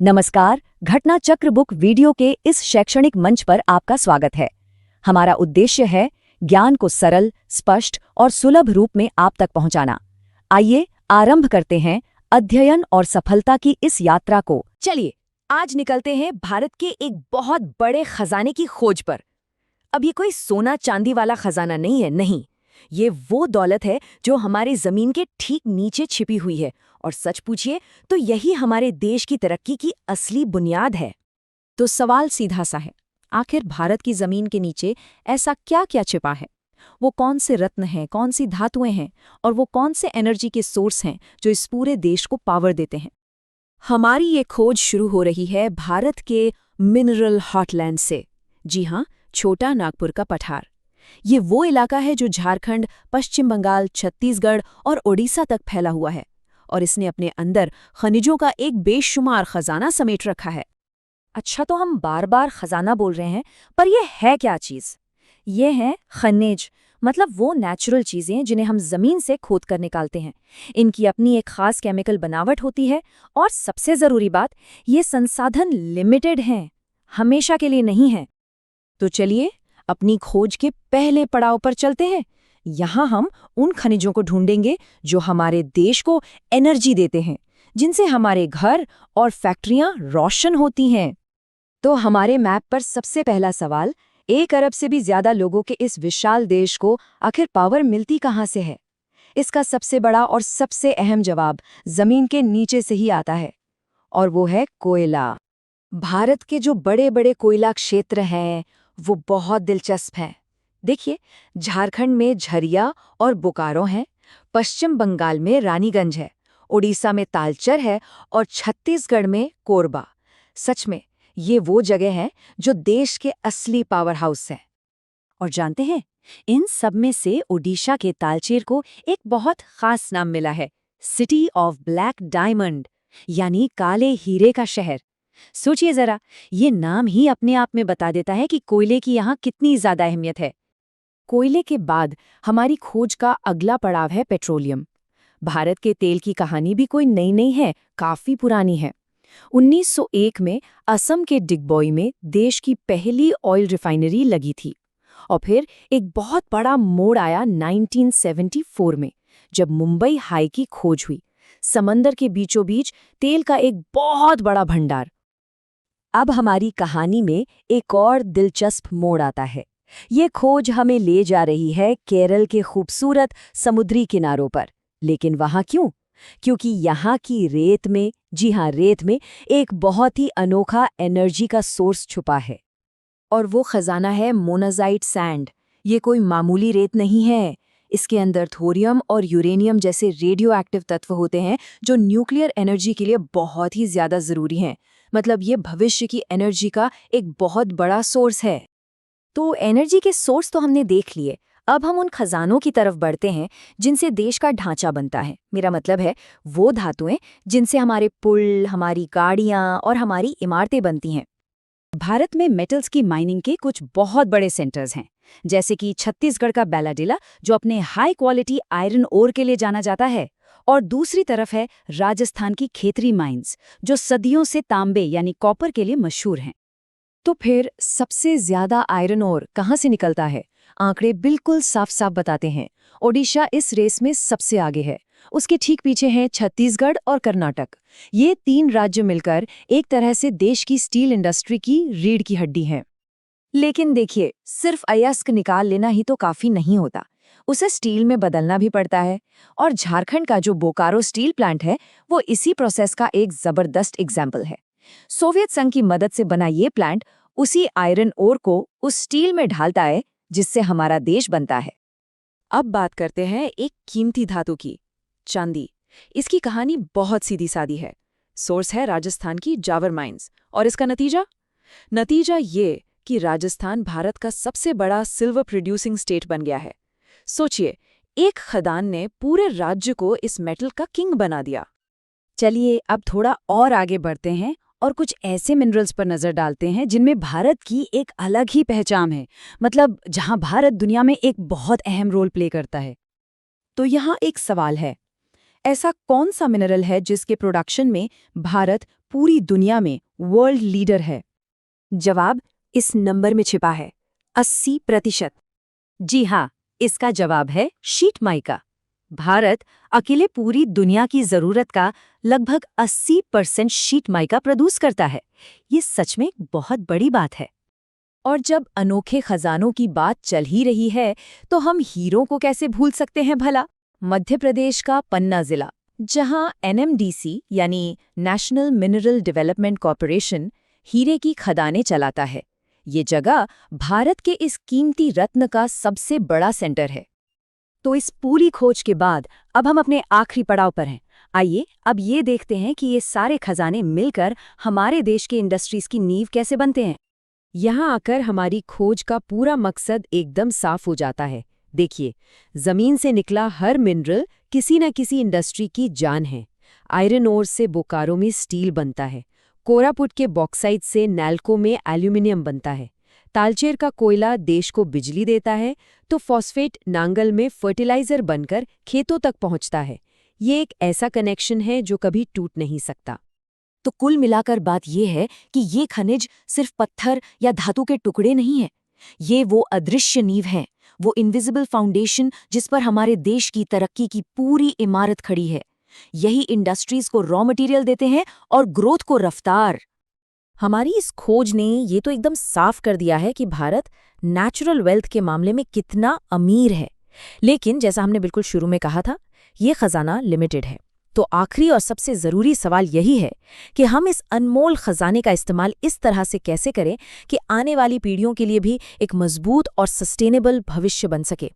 नमस्कार, घटना चक्र बुक वीडियो के इस शैक्षणिक मंच पर आपका स्वागत है। हमारा उद्देश्य है ज्ञान को सरल, स्पष्ट और सुलभ रूप में आप तक पहुंचाना। आइए आरंभ करते हैं अध्ययन और सफलता की इस यात्रा को। चलिए आज निकलते हैं भारत के एक बहुत बड़े खजाने की खोज पर। अब ये कोई सोना चांदी वाला खजाना नहीं है, नहीं, ये वो दौलत है जो हमारी जमीन के ठीक नीचे छिपी हुई है, और सच पूछिए तो यही हमारे देश की तरक्की की असली बुनियाद है। तो सवाल सीधा सा है, आखिर भारत की जमीन के नीचे ऐसा क्या क्या छिपा है? वो कौन से रत्न हैं, कौन सी धातुएं हैं, और वो कौन से एनर्जी के सोर्स हैं जो इस पूरे देश को पावर देते हैं? हमारी ये खोज शुरू हो रही है भारत के मिनरल हॉटलैंड से। जी हाँ, छोटा नागपुर का पठार। ये वो इलाका है जो झारखंड, पश्चिम बंगाल, छत्तीसगढ़ और ओडिशा तक फैला हुआ है, और इसने अपने अंदर खनिजों का एक बेशुमार खजाना समेट रखा है। अच्छा, तो हम बार बार खजाना बोल रहे हैं, पर यह है क्या चीज़? ये हैं खनिज, मतलब वो नेचुरल चीज़ें जिन्हें हम ज़मीन से खोद कर निकालते हैं। इनकी अपनी एक खास केमिकल बनावट होती है, और सबसे ज़रूरी बात, ये संसाधन लिमिटेड हैं, हमेशा के लिए नहीं है। तो चलिए अपनी खोज के पहले पड़ाव पर चलते हैं। यहाँ हम उन खनिजों को ढूंढेंगे जो हमारे देश को एनर्जी देते हैं, जिनसे हमारे घर और फैक्ट्रियां रोशन होती हैं। तो हमारे मैप पर सबसे पहला सवाल, 1 अरब से भी ज्यादा लोगों के इस विशाल देश को आखिर पावर मिलती कहाँ से है? इसका सबसे बड़ा और सबसे अहम जवाब जमीन के नीचे से ही आता है, और वो है कोयला। भारत के जो बड़े बड़े कोयला क्षेत्र हैं वो बहुत दिलचस्प हैं। देखिए, झारखंड में झरिया और बोकारो हैं, पश्चिम बंगाल में रानीगंज है, ओडिशा में तालचर है, और छत्तीसगढ़ में कोरबा। सच में ये वो जगह हैं जो देश के असली पावर हाउस हैं। और जानते हैं, इन सब में से ओडिशा के तालचेर को एक बहुत खास नाम मिला है, सिटी ऑफ ब्लैक डायमंड, यानी काले हीरे का शहर। सोचिए जरा, ये नाम ही अपने आप में बता देता है कि कोयले की यहाँ कितनी ज्यादा अहमियत है। कोयले के बाद हमारी खोज का अगला पड़ाव है पेट्रोलियम। भारत के तेल की कहानी भी कोई नई नहीं है, काफी पुरानी है। 1901 में असम के डिगबोई में देश की पहली ऑयल रिफाइनरी लगी थी, और फिर एक बहुत बड़ा मोड़ आया 1974 में, जब मुंबई हाई की खोज हुई। समंदर के बीचों बीच तेल का एक बहुत बड़ा भंडार। अब हमारी कहानी में एक और दिलचस्प मोड़ आता है। ये खोज हमें ले जा रही है केरल के खूबसूरत समुद्री किनारों पर। लेकिन वहाँ क्यों? क्योंकि यहाँ की रेत में, जी हाँ, रेत में एक बहुत ही अनोखा एनर्जी का सोर्स छुपा है, और वो खजाना है मोनाजाइट सैंड। ये कोई मामूली रेत नहीं है। इसके अंदर थोरियम और यूरेनियम जैसे रेडियो एक्टिव तत्व होते हैं जो न्यूक्लियर एनर्जी के लिए बहुत ही ज्यादा जरूरी हैं। मतलब ये भविष्य की एनर्जी का एक बहुत बड़ा सोर्स है। तो एनर्जी के सोर्स तो हमने देख लिए, अब हम उन खजानों की तरफ बढ़ते हैं जिनसे देश का ढांचा बनता है। मेरा मतलब है वो धातुएं जिनसे हमारे पुल, हमारी गाड़ियां और हमारी इमारतें बनती हैं। भारत में मेटल्स की माइनिंग के कुछ बहुत बड़े सेंटर्स हैं, जैसे कि छत्तीसगढ़ का बैलाडिला, जो अपने हाई क्वालिटी आयरन ओर के लिए जाना जाता है, और दूसरी तरफ है राजस्थान की खेतरी माइंस, जो सदियों से तांबे यानी कॉपर के लिए मशहूर हैं। तो फिर सबसे ज्यादा आयरन ओर कहाँ से निकलता है? आंकड़े बिल्कुल साफ साफ बताते हैं। ओडिशा इस रेस में सबसे आगे है, उसके ठीक पीछे हैं छत्तीसगढ़ और कर्नाटक। ये 3 राज्य मिलकर एक तरह से देश की स्टील इंडस्ट्री की रीढ़ की हड्डी हैं। लेकिन देखिए, सिर्फ अयस्क निकाल लेना ही तो काफी नहीं होता, उसे स्टील में बदलना भी पड़ता है। और झारखंड का जो बोकारो स्टील प्लांट है, वो इसी प्रोसेस का एक जबरदस्त एग्जाम्पल है। सोवियत संघ की मदद से बना ये प्लांट उसी आयरन ओर को उस स्टील में ढालता है जिससे हमारा देश बनता है। अब बात करते हैं एक कीमती धातु की, चांदी। इसकी कहानी बहुत सीधी सादी है। सोर्स है राजस्थान की जावर माइंस, और इसका नतीजा ये कि राजस्थान भारत का सबसे बड़ा सिल्वर प्रोड्यूसिंग स्टेट बन गया है। सोचिए, एक खदान ने पूरे राज्य को इस मेटल का किंग बना दिया। चलिए अब थोड़ा और आगे बढ़ते हैं और कुछ ऐसे मिनरल्स पर नजर डालते हैं जिनमें भारत की एक अलग ही पहचान है, मतलब जहां भारत दुनिया में एक बहुत अहम रोल प्ले करता है। तो यहाँ एक सवाल है, ऐसा कौन सा मिनरल है जिसके प्रोडक्शन में भारत पूरी दुनिया में वर्ल्ड लीडर है? जवाब इस नंबर में छिपा है, 80%। जी हाँ, इसका जवाब है शीट माइका। भारत अकेले पूरी दुनिया की जरूरत का लगभग 80% शीट माइका प्रोड्यूस करता है। ये सच में एक बहुत बड़ी बात है। और जब अनोखे खजानों की बात चल ही रही है, तो हम हीरों को कैसे भूल सकते हैं भला? मध्य प्रदेश का पन्ना जिला, जहां एनएमडीसी यानी नेशनल मिनरल डेवलपमेंट कॉर्पोरेशन हीरे की खदानें चलाता है। ये जगह भारत के इस कीमती रत्न का सबसे बड़ा सेंटर है। तो इस पूरी खोज के बाद अब हम अपने आखिरी पड़ाव पर हैं। आइए अब ये देखते हैं कि ये सारे खजाने मिलकर हमारे देश के इंडस्ट्रीज की नींव कैसे बनते हैं। यहाँ आकर हमारी खोज का पूरा मकसद एकदम साफ हो जाता है। देखिए, जमीन से निकला हर मिनरल किसी न किसी इंडस्ट्री की जान है। आयरन ओर से बोकारो में स्टील बनता है, कोरापुट के बॉक्साइट से नैल्को में एल्यूमिनियम बनता है, तालचेर का कोयला देश को बिजली देता है, तो फॉस्फेट नांगल में फर्टिलाइजर बनकर खेतों तक पहुंचता है। ये एक ऐसा कनेक्शन है जो कभी टूट नहीं सकता। तो कुल मिलाकर बात ये है कि ये खनिज सिर्फ पत्थर या धातु के टुकड़े नहीं हैं। ये वो अदृश्य नींव है, वो इनविजिबल फाउंडेशन जिस पर हमारे देश की तरक्की की पूरी इमारत खड़ी है। यही इंडस्ट्रीज को रॉ मटेरियल देते हैं और ग्रोथ को रफ्तार। हमारी इस खोज ने ये तो एकदम साफ कर दिया है कि भारत नेचुरल वेल्थ के मामले में कितना अमीर है। लेकिन जैसा हमने बिल्कुल शुरू में कहा था, ये खजाना लिमिटेड है। तो आखिरी और सबसे ज़रूरी सवाल यही है कि हम इस अनमोल खजाने का इस्तेमाल इस तरह से कैसे करें कि आने वाली पीढ़ियों के लिए भी एक मजबूत और सस्टेनेबल भविष्य बन सके।